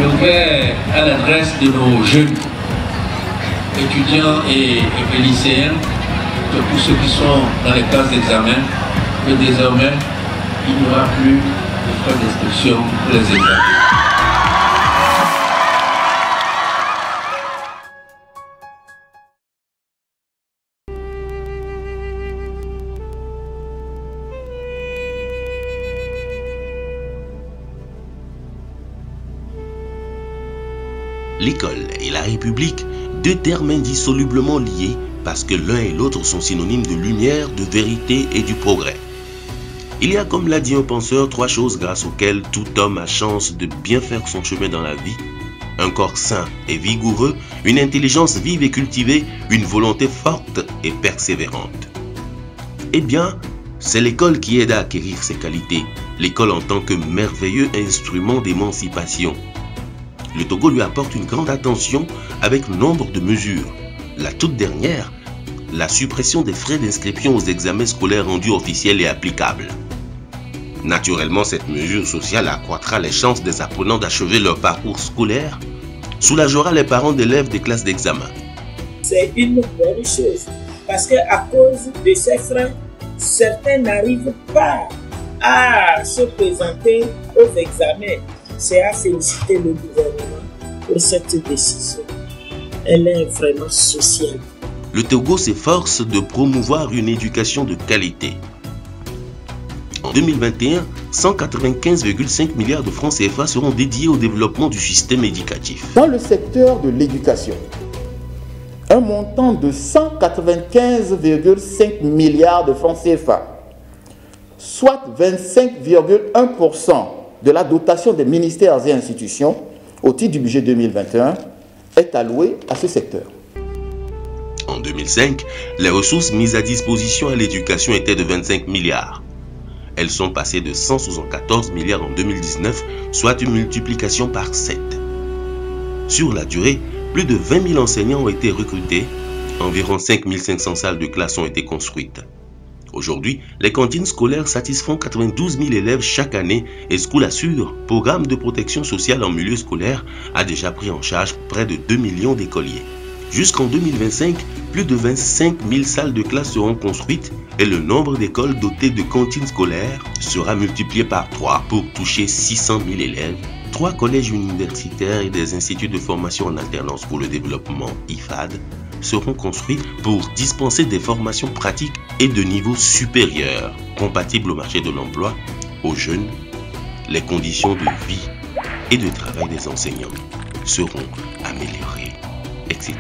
Je voudrais, à l'adresse de nos jeunes étudiants et lycéens, tous ceux qui sont dans les classes d'examen, que désormais, il n'y aura plus de frais d'inscription pour les examens. L'école et la République, deux termes indissolublement liés parce que l'un et l'autre sont synonymes de lumière, de vérité et du progrès. Il y a, comme l'a dit un penseur, trois choses grâce auxquelles tout homme a chance de bien faire son chemin dans la vie: un corps sain et vigoureux, une intelligence vive et cultivée, une volonté forte et persévérante. Eh bien, c'est l'école qui aide à acquérir ces qualités, l'école en tant que merveilleux instrument d'émancipation. Le Togo lui apporte une grande attention avec nombre de mesures. La toute dernière, la suppression des frais d'inscription aux examens scolaires rendus officiels et applicables. Naturellement, cette mesure sociale accroîtra les chances des apprenants d'achever leur parcours scolaire, soulagera les parents d'élèves des classes d'examen. C'est une bonne chose parce qu'à cause de ces frais, certains n'arrivent pas à se présenter aux examens. C'est à féliciter le gouvernement pour cette décision. Elle est vraiment sociale. Le Togo s'efforce de promouvoir une éducation de qualité. En 2021, 195,5 milliards de francs CFA seront dédiés au développement du système éducatif. Dans le secteur de l'éducation, un montant de 195,5 milliards de francs CFA, soit 25,1% de la dotation des ministères et institutions au titre du budget 2021 est allouée à ce secteur. En 2005, les ressources mises à disposition à l'éducation étaient de 25 milliards. Elles sont passées de 174 milliards en 2019, soit une multiplication par 7. Sur la durée, plus de 20 000 enseignants ont été recrutés, environ 5 500 salles de classe ont été construites. Aujourd'hui, les cantines scolaires satisfont 92 000 élèves chaque année et School Assure, programme de protection sociale en milieu scolaire, a déjà pris en charge près de 2 millions d'écoliers. Jusqu'en 2025, plus de 25 000 salles de classe seront construites et le nombre d'écoles dotées de cantines scolaires sera multiplié par 3 pour toucher 600 000 élèves. 3 collèges universitaires et des instituts de formation en alternance pour le développement IFAD seront construits pour dispenser des formations pratiques et de niveau supérieur, compatibles au marché de l'emploi, aux jeunes. Les conditions de vie et de travail des enseignants seront améliorées, etc.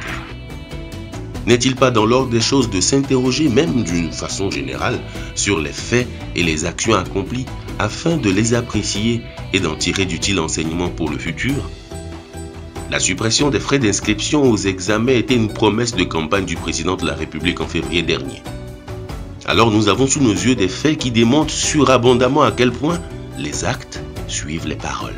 N'est-il pas dans l'ordre des choses de s'interroger, même d'une façon générale, sur les faits et les actions accomplies afin de les apprécier et d'en tirer d'utiles enseignements pour le futur? La suppression des frais d'inscription aux examens était une promesse de campagne du président de la République en février dernier. Alors nous avons sous nos yeux des faits qui démontrent surabondamment à quel point les actes suivent les paroles.